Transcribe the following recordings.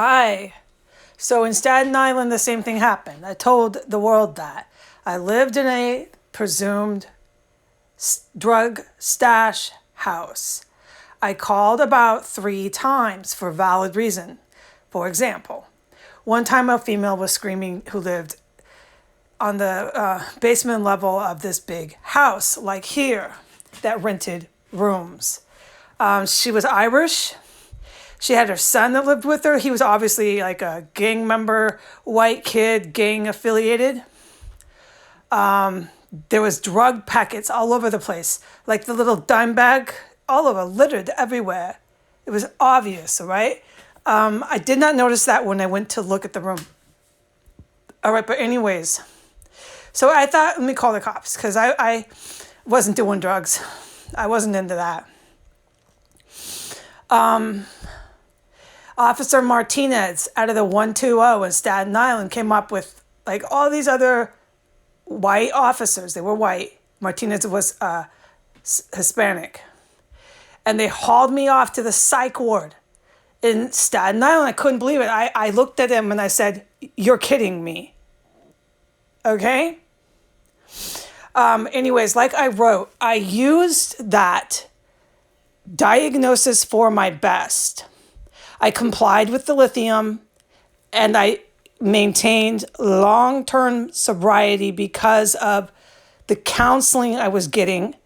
Hi. So in Staten Island, the same thing happened. I told the world that. I lived in a presumed drug stash house. I called about 3 times for valid reason. For example, one time a female was screaming who lived on the basement level of this big house, like here, that rented rooms. She was Irish. She had her son that lived with her. He was obviously like a gang member, white kid, gang affiliated. There was drug packets all over the place, like the little dime bag, all over, littered everywhere. It was obvious, all right? I did not notice that when I went to look at the room. All right, but anyways, so I thought, let me call the cops, because I wasn't doing drugs. I wasn't into that. Officer Martinez out of the 120 in Staten Island came up with like all these other white officers. They were white. Martinez was Hispanic. And they hauled me off to the psych ward in Staten Island. I couldn't believe it. I looked at him and I said, "You're kidding me." Okay? Anyways, like I wrote, I used that diagnosis for my best. I complied with the lithium and I maintained long-term sobriety because of the counseling I was getting.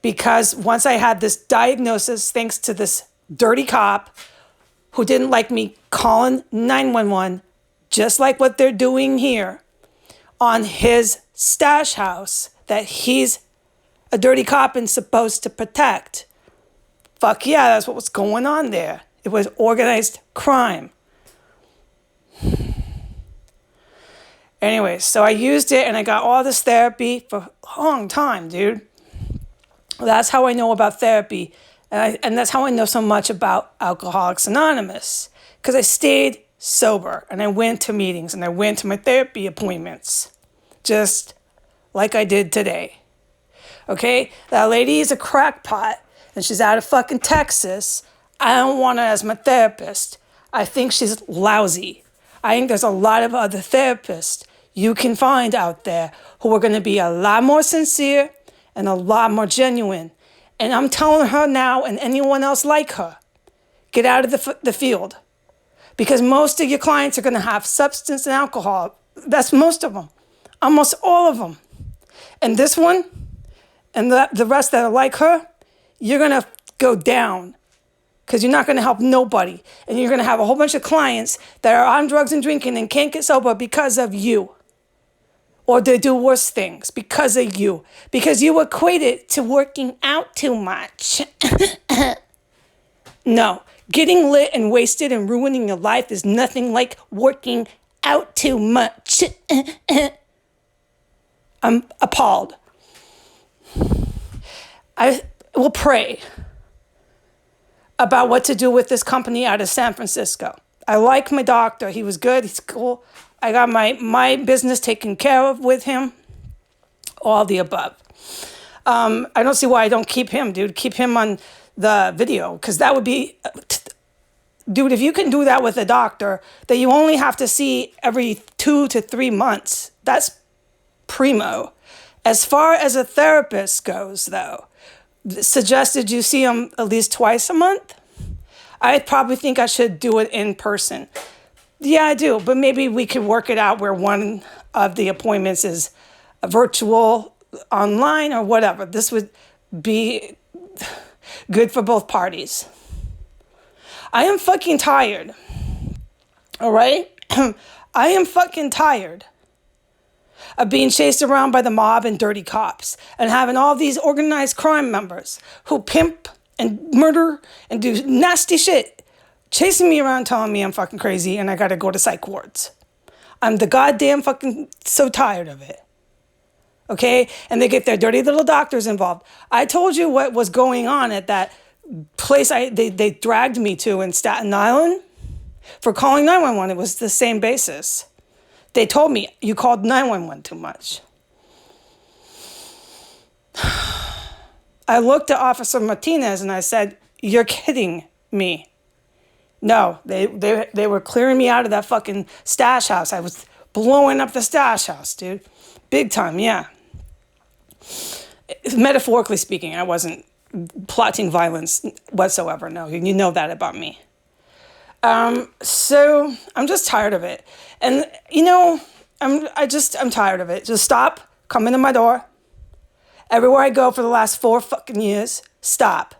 Because once I had this diagnosis, thanks to this dirty cop who didn't like me calling 911, just like what they're doing here on his stash house that he's a dirty cop and supposed to protect. Fuck yeah, that's what was going on there. It was organized crime. Anyways, so I used it and I got all this therapy for a long time, dude. That's how I know about therapy. And that's how I know so much about Alcoholics Anonymous. Because I stayed sober and I went to meetings and I went to my therapy appointments. Just like I did today. Okay? That lady is a crackpot and she's out of fucking Texas. I don't want her as my therapist. I think she's lousy. I think there's a lot of other therapists you can find out there who are going to be a lot more sincere and a lot more genuine. And I'm telling her now and anyone else like her, get out of the field. Because most of your clients are going to have substance and alcohol. That's most of them. Almost all of them. And this one and the rest that are like her, you're going to go down. Because you're not going to help nobody. And you're going to have a whole bunch of clients that are on drugs and drinking and can't get sober because of you. Or they do worse things because of you. Because you equate it to working out too much. No. Getting lit and wasted and ruining your life is nothing like working out too much. I'm appalled. I will pray about what to do with this company out of San Francisco. I like my doctor. He was good. He's cool. I got my business taken care of with him. All the above. I don't see why I don't keep him, dude. Keep him on the video. Because that would be... Dude, if you can do that with a doctor that you only have to see every 2 to 3 months, that's primo. As far as a therapist goes, though, suggested you see him at least twice a month. I probably think I should do it in person. Yeah, I do. But maybe we could work it out where one of the appointments is a virtual, online, or whatever. This would be good for both parties. I am fucking tired. All right? I am fucking tired of being chased around by the mob and dirty cops and having all these organized crime members who pimp and murder and do nasty shit chasing me around telling me I'm fucking crazy and I gotta go to psych wards. I'm the goddamn fucking so tired of it. Okay? And they get their dirty little doctors involved. I told you what was going on at that place they dragged me to in Staten Island for calling 911. It was the same basis. They told me, you called 911 too much. I looked at Officer Martinez and I said, "You're kidding me." No, they were clearing me out of that fucking stash house. I was blowing up the stash house, dude. Big time, yeah. Metaphorically speaking, I wasn't plotting violence whatsoever. No, you know that about me. So I'm just tired of it. And I'm tired of it. Just stop coming to my door. Everywhere I go for the last 4 fucking years, stop.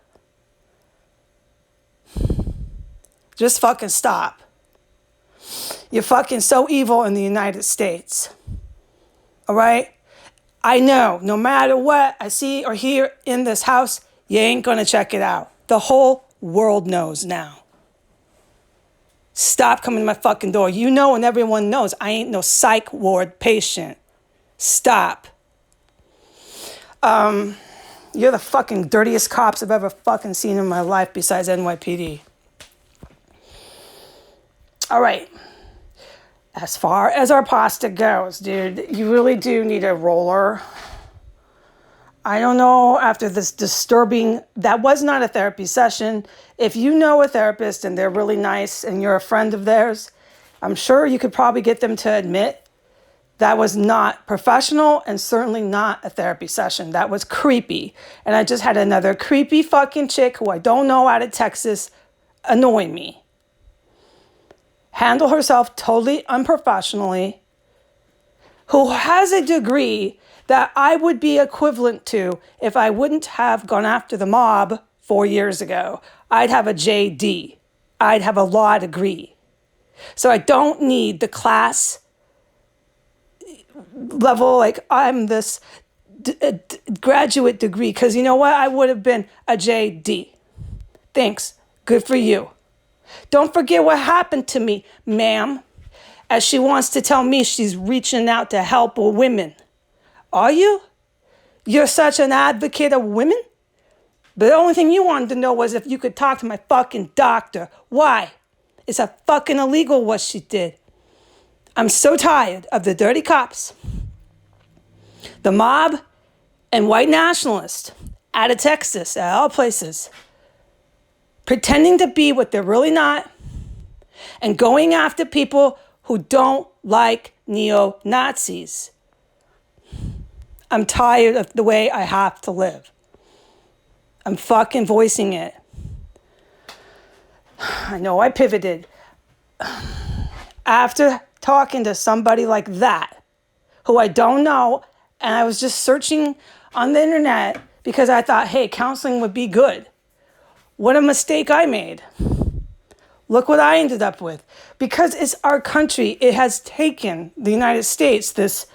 Just fucking stop. You're fucking so evil in the United States. All right? I know, no matter what I see or hear in this house, you ain't gonna check it out. The whole world knows now. Stop coming to my fucking door. You know and everyone knows I ain't no psych ward patient. Stop. You're the fucking dirtiest cops I've ever fucking seen in my life besides NYPD. All right. As far as our pasta goes, dude, you really do need a roller. I don't know, after this disturbing, that was not a therapy session. If you know a therapist and they're really nice and you're a friend of theirs, I'm sure you could probably get them to admit that was not professional and certainly not a therapy session. That was creepy. And I just had another creepy fucking chick who I don't know out of Texas annoy me. Handle herself totally unprofessionally, who has a degree that I would be equivalent to if I wouldn't have gone after the mob 4 years ago. I'd have a JD. I'd have a law degree. So I don't need the class level, like I'm this graduate degree, because you know what? I would have been a JD. Thanks. Good for you. Don't forget what happened to me, ma'am, as she wants to tell me she's reaching out to help women. Are you? You're such an advocate of women? But the only thing you wanted to know was if you could talk to my fucking doctor. Why? It's a fucking illegal what she did. I'm so tired of the dirty cops, the mob, and white nationalists out of Texas, at all places, pretending to be what they're really not, and going after people who don't like neo-Nazis. I'm tired of the way I have to live. I'm fucking voicing it. I know I pivoted. After talking to somebody like that, who I don't know, and I was just searching on the internet because I thought, hey, counseling would be good. What a mistake I made. Look what I ended up with. Because it's our country, it has taken the United States, this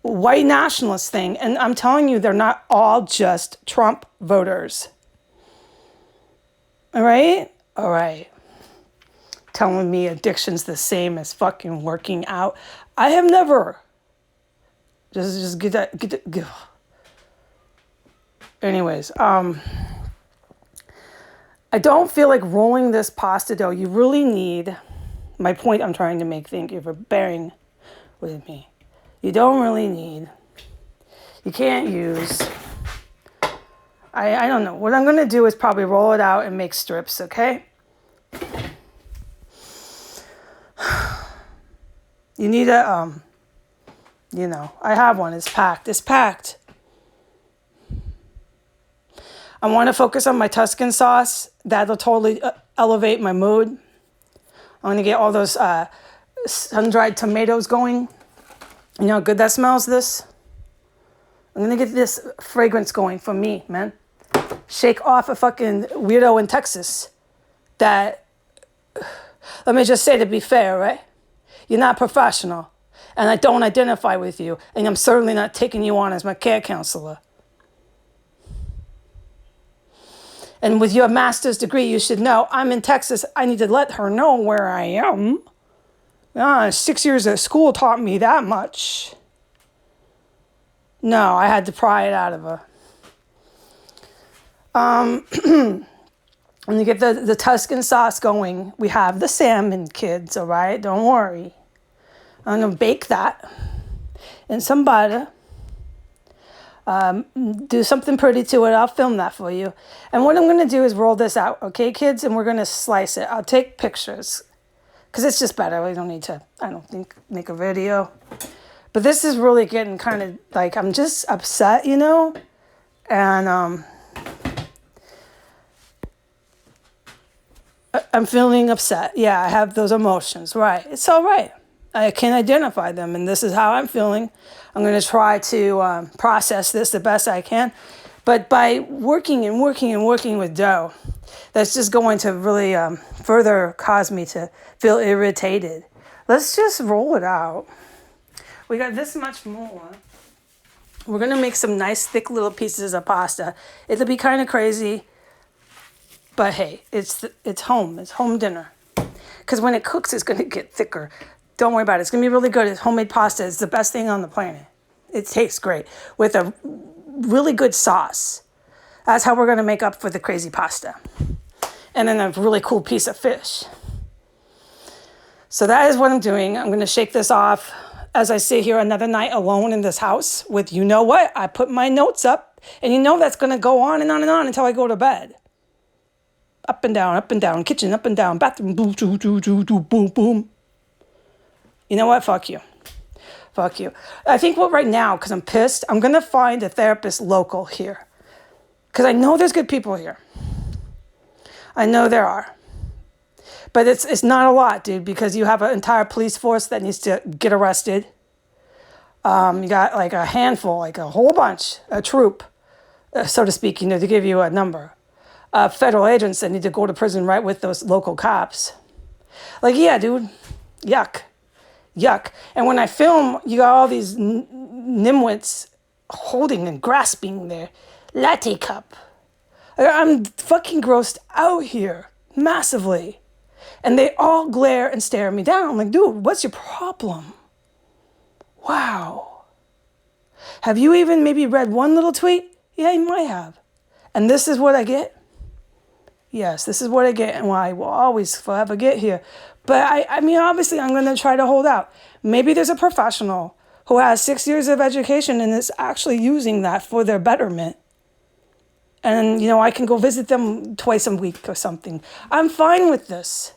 white nationalist thing, and I'm telling you, they're not all just Trump voters. All right? All right. Telling me addiction's the same as fucking working out. I have never. Just get that. Anyways, I don't feel like rolling this pasta dough. You really need, my point I'm trying to make, thank you for bearing with me. You don't really need, you can't use, I don't know. What I'm going to do is probably roll it out and make strips, okay? You need a, I have one. It's packed. It's packed. I want to focus on my Tuscan sauce. That'll totally elevate my mood. I'm going to get all those sun-dried tomatoes going. You know how good that smells, this? I'm going to get this fragrance going for me, man. Shake off a fucking weirdo in Texas that, let me just say, to be fair, right? You're not professional, and I don't identify with you, and I'm certainly not taking you on as my care counselor. And with your master's degree, you should know I'm in Texas. I need to let her know where I am. 6 years of school taught me that much. No, I had to pry it out of her. When you get the Tuscan sauce going, we have the salmon, kids, all right? Don't worry. I'm going to bake that in some butter. Do something pretty to it. I'll film that for you. And what I'm going to do is roll this out, okay, kids? And we're going to slice it. I'll take pictures because it's just better. We don't need to, I don't think, make a video. But this is really getting kind of like, I'm just upset, you know? And I'm feeling upset. Yeah, I have those emotions, right? It's all right. I can identify them, and this is how I'm feeling. I'm going to try to process this the best I can. But by working and working and working with dough, that's just going to really further cause me to feel irritated. Let's just roll it out. We got this much more. We're going to make some nice thick little pieces of pasta. It'll be kind of crazy, but hey, it's home. It's home dinner. Because when it cooks, it's going to get thicker. Don't worry about it. It's going to be really good. It's homemade pasta. It's the best thing on the planet. It tastes great with a really good sauce. That's how we're going to make up for the crazy pasta. And then a really cool piece of fish. So that is what I'm doing. I'm going to shake this off as I sit here another night alone in this house with, you know what? I put my notes up, and you know that's going to go on and on and on until I go to bed. Up and down, kitchen, up and down, bathroom, boom, boom, boom, boom, boom, boom. You know what? Fuck you. Fuck you. I think right now, because I'm pissed, I'm going to find a therapist local here. Because I know there's good people here. I know there are. But it's not a lot, dude, because you have an entire police force that needs to get arrested. You got like a handful, like a whole bunch, a troop, so to speak, you know, to give you a number. Federal agents that need to go to prison right with those local cops. Like, yeah, dude, yuck. And when I film, you got all these nimwits holding and grasping their latte cup. I'm fucking grossed out here, massively. And they all glare and stare me down. I'm like, dude, what's your problem? Wow. Have you even maybe read one little tweet? Yeah, you might have. And this is what I get? Yes, this is what I get, and why I will always forever get here. But I mean, obviously, I'm going to try to hold out. Maybe there's a professional who has 6 years of education and is actually using that for their betterment. And, you know, I can go visit them twice a week or something. I'm fine with this.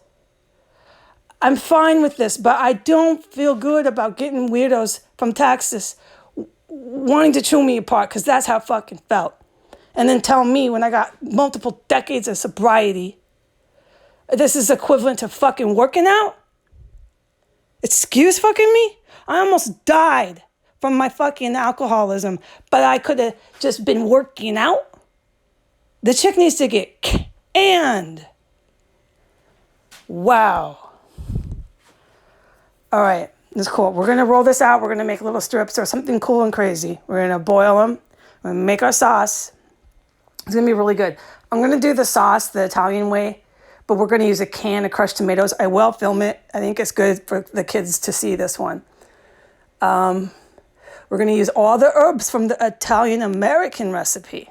But I don't feel good about getting weirdos from Texas wanting to chew me apart, because that's how it fucking felt. And then tell me when I got multiple decades of sobriety, this is equivalent to fucking working out? Excuse fucking me? I almost died from my fucking alcoholism, but I could have just been working out. The chick needs to get canned. Wow. All right, that's cool. We're going to roll this out. We're going to make little strips or something cool and crazy. We're going to boil them. We're going to make our sauce. It's going to be really good. I'm going to do the sauce the Italian way, but we're going to use a can of crushed tomatoes. I will film it. I think it's good for the kids to see this one. We're going to use all the herbs from the Italian-American recipe.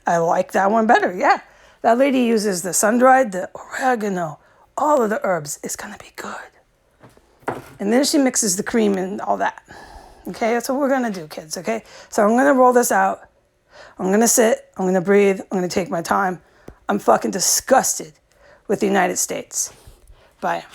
I like that one better, yeah. That lady uses the sun-dried, the oregano, all of the herbs. It's going to be good. And then she mixes the cream and all that. Okay, that's what we're going to do, kids, okay? So I'm going to roll this out. I'm going to sit. I'm going to breathe. I'm going to take my time. I'm fucking disgusted with the United States. Bye.